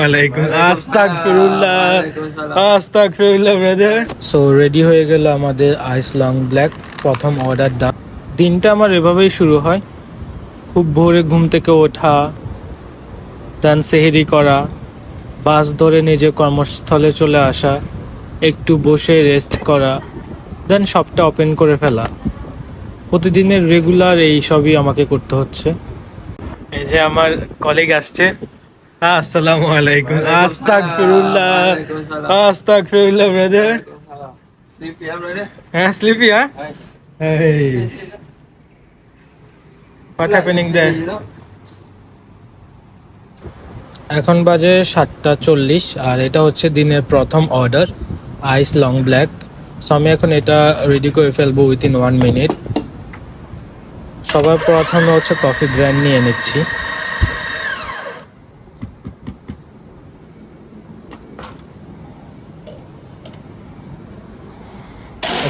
ওয়ালাইকুম আস্তাগফিরুল্লাহ brother. So ready হয়ে গেল আমাদের আইস লং ব্ল্যাক প্রথম অর্ডার ডান। দিনটা আমার এভাবেই শুরু হয়, খুব ভোরে ঘুম থেকে ওঠা, দেন সেহরি করা, বাস ধরে নিজের কর্মস্থলে চলে আসা, একটু বসে রেস্ট করা, দেন শপটা ওপেন করে ফেলা। প্রতিদিনের রেগুলার এই সবই আমাকে করতে হচ্ছে। এই যে আমার কলিগ আসছে। আসসালামু আলাইকুম আস্তাগফিরুল্লাহ ব্রাদার। হ্যাঁ স্লিপি হ্যাঁ। Hey, what happening there? এখন বাজে 7:40 আর এটা হচ্ছে দিনের প্রথম অর্ডার আইস লং ব্ল্যাক। সো আমি এখন এটা রেডি করে ফেলবো উইথিন 1 মিনিট। সবার প্রথমে হচ্ছে কফি গ্রাইন্ড নিয়ে নিচ্ছি।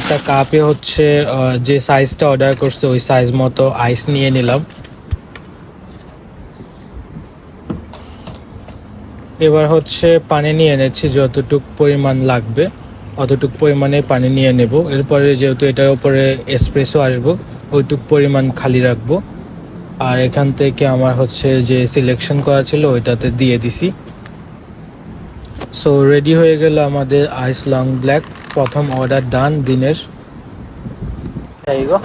একটা কাপে হচ্ছে যে সাইজটা অর্ডার করছে ওই সাইজ মতো আইস নিয়ে নিলাম। এবার হচ্ছে পানি নিয়ে নিচ্ছি, যতটুক পরিমাণ লাগবে অতটুক পরিমাণে পানি নিয়ে নেব। এরপরে যেহেতু এটার উপরে এসপ্রেসো আসবো ওইটুক পরিমাণ খালি রাখবো। আর এখান থেকে আমার হচ্ছে যে সিলেকশন করা ছিল ওইটাতে দিয়ে দিছি। সো রেডি হয়ে গেল আমাদের আইস লং ব্ল্যাক প্রথম অর্ডার ডান দিনের। এই গো